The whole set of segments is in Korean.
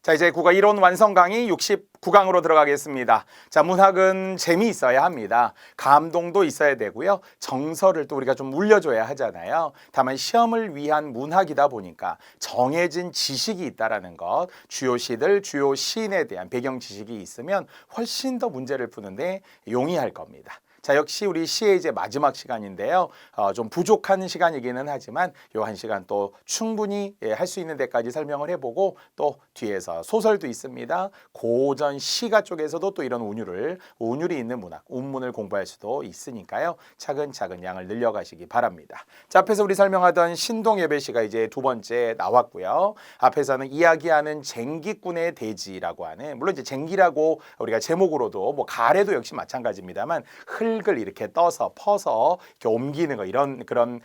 자, 이제 국어 이론 완성 강의 69강으로 들어가겠습니다. 자, 문학은 재미있어야 합니다. 감동도 있어야 되고요. 정서를 또 우리가 좀 울려줘야 하잖아요. 다만 시험을 위한 문학이다 보니까 정해진 지식이 있다라는 것, 주요 시들, 주요 시인에 대한 배경 지식이 있으면 훨씬 더 문제를 푸는데 용이할 겁니다. 자, 역시 우리 시의 이제 마지막 시간인데요. 좀 부족한 시간이기는 하지만 요 한 시간 또 충분히 할 수 있는 데까지 설명을 해보고 또 뒤에서 소설도 있습니다. 고전 시가 쪽에서도 또 이런 운율이 있는 문학, 운문을 공부할 수도 있으니까요. 차근차근 양을 늘려가시기 바랍니다. 자, 앞에서 우리 설명하던 신동예배시가 이제 두 번째 나왔고요. 앞에서는 이야기하는 쟁기꾼의 대지라고 하는, 물론 이제 쟁기라고 우리가 제목으로도 뭐 가래도 역시 마찬가지입니다만 흙을 이렇게 떠서 퍼서 이렇게 옮기는 거, 이런 그런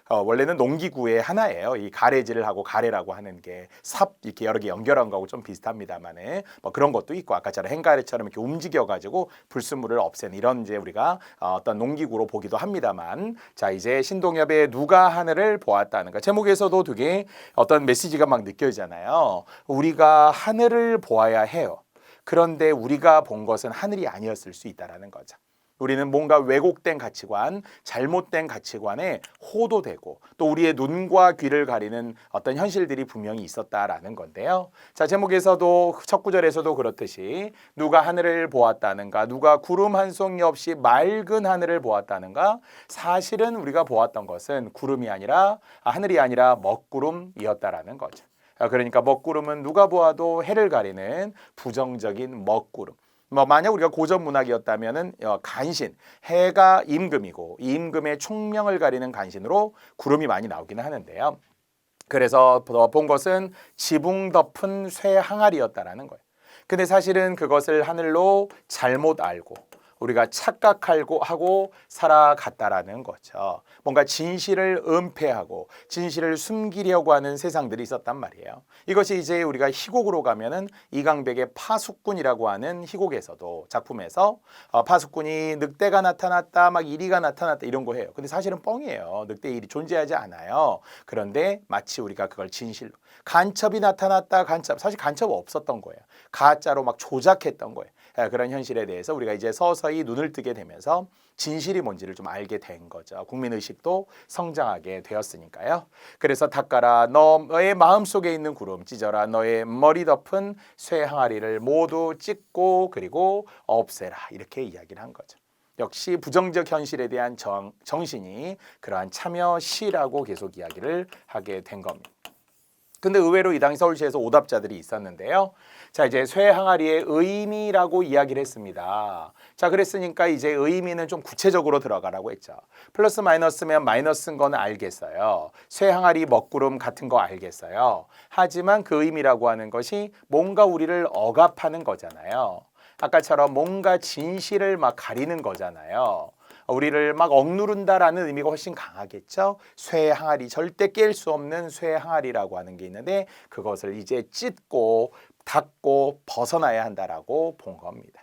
원래는 농기구의 하나예요. 이 가래질을 하고 가래라고 하는 게 삽 이렇게 여러 개 연결한 거하고 좀 비슷합니다만은 뭐 그런 것도 있고, 아까처럼 행가래처럼 이렇게 움직여 가지고 불순물을 없애는 이런 이제 우리가 어떤 농기구로 보기도 합니다만, 자, 이제 신동엽의 누가 하늘을 보았다는 거, 제목에서도 되게 어떤 메시지가 막 느껴지잖아요. 우리가 하늘을 보아야 해요. 그런데 우리가 본 것은 하늘이 아니었을 수 있다라는 거죠. 우리는 뭔가 왜곡된 가치관, 잘못된 가치관에 호도되고 또 우리의 눈과 귀를 가리는 어떤 현실들이 분명히 있었다라는 건데요. 자, 제목에서도 첫 구절에서도 그렇듯이 누가 하늘을 보았다는가, 누가 구름 한 송이 없이 맑은 하늘을 보았다는가, 사실은 우리가 보았던 것은 구름이 아니라 하늘이 아니라 먹구름이었다라는 거죠. 그러니까 먹구름은 누가 보아도 해를 가리는 부정적인 먹구름. 뭐 만약 우리가 고전 문학이었다면은 간신, 해가 임금이고 이 임금의 총명을 가리는 간신으로 구름이 많이 나오기는 하는데요. 그래서 본 것은 지붕 덮은 쇠 항아리였다라는 거예요. 근데 사실은 그것을 하늘로 잘못 알고 우리가 착각하고 살아갔다라는 거죠. 뭔가 진실을 은폐하고 진실을 숨기려고 하는 세상들이 있었단 말이에요. 이것이 이제 우리가 희곡으로 가면은 이강백의 파수꾼이라고 하는 희곡에서도, 작품에서 파수꾼이 늑대가 나타났다, 막 이리가 나타났다 이런 거 해요. 근데 사실은 뻥이에요. 늑대 일이 존재하지 않아요. 그런데 마치 우리가 그걸 진실로, 간첩이 나타났다, 사실 간첩 없었던 거예요. 가짜로 막 조작했던 거예요. 그런 현실에 대해서 우리가 이제 서서히 눈을 뜨게 되면서 진실이 뭔지를 좀 알게 된 거죠. 국민의식도 성장하게 되었으니까요. 그래서 닦아라 너의 마음속에 있는 구름, 찢어라 너의 머리 덮은 쇠 항아리를 모두 찢고 그리고 없애라, 이렇게 이야기를 한 거죠. 역시 부정적 현실에 대한 정신이 그러한 참여 시라고 계속 이야기를 하게 된 겁니다. 근데 의외로 이 당시 서울시에서 오답자들이 있었는데요. 자, 이제 쇠 항아리의 의미라고 이야기를 했습니다. 자, 그랬으니까 이제 의미는 좀 구체적으로 들어가라고 했죠. 플러스 마이너스면 마이너스인 거는 알겠어요. 쇠 항아리 먹구름 같은 거 알겠어요. 하지만 그 의미라고 하는 것이 뭔가 우리를 억압하는 거잖아요. 아까처럼 뭔가 진실을 막 가리는 거잖아요. 우리를 막 억누른다라는 의미가 훨씬 강하겠죠. 쇠 항아리, 절대 깰 수 없는 쇠 항아리라고 하는 게 있는데 그것을 이제 찢고 닫고 벗어나야 한다라고 본 겁니다.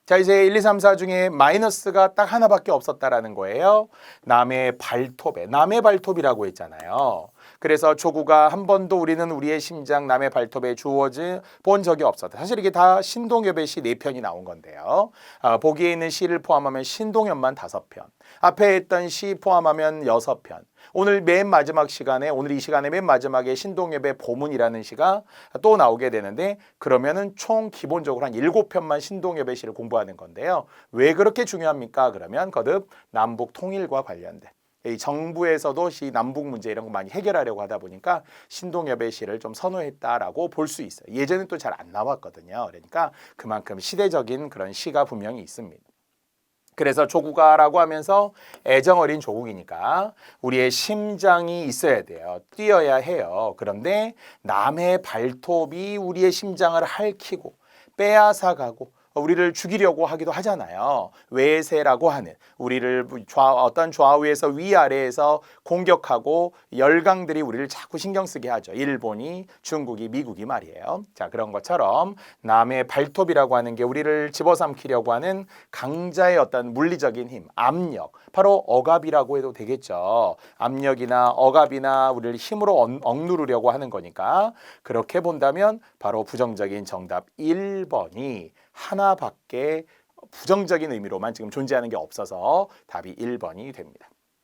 자, 이제 1, 2, 3, 4 중에 마이너스가 딱 하나밖에 없었다라는 거예요. 남의 발톱이라고 했잖아요. 그래서 조구가 한 번도 우리는 우리의 심장 남의 발톱에 주워져 본 적이 없었다. 사실 이게 다 신동엽의 시 4편이 나온 건데요. 보기에 있는 시를 포함하면 신동엽만 5편, 앞에 했던 시 포함하면 6편, 오늘 이 시간에 맨 마지막에 신동엽의 보문이라는 시가 또 나오게 되는데, 그러면은 총 기본적으로 한 7편만 신동엽의 시를 공부하는 건데요. 왜 그렇게 중요합니까? 그러면 거듭 남북 통일과 관련된, 이 정부에서도 남북 문제 이런 거 많이 해결하려고 하다 보니까 신동엽의 시를 좀 선호했다라고 볼 수 있어요. 예전엔 또 잘 안 나왔거든요. 그러니까 그만큼 시대적인 그런 시가 분명히 있습니다. 그래서 조국아라고 하면서 애정 어린 조국이니까 우리의 심장이 있어야 돼요. 뛰어야 해요. 그런데 남의 발톱이 우리의 심장을 핥히고 빼앗아가고 우리를 죽이려고 하기도 하잖아요. 외세라고 하는 우리를 어떤 좌우에서 위아래에서 공격하고 열강들이 우리를 자꾸 신경 쓰게 하죠. 일본이, 중국이, 미국이 말이에요. 자, 그런 것처럼 남의 발톱이라고 하는 게 우리를 집어삼키려고 하는 강자의 어떤 물리적인 힘, 압력, 바로 억압이라고 해도 되겠죠. 압력이나 억압이나 우리를 힘으로 억누르려고 하는 거니까 그렇게 본다면 바로 부정적인 정답 1번이 하나밖에 부정적인 의미로만 지금 존재하는 게 없어서 답이 1번이 됩니다.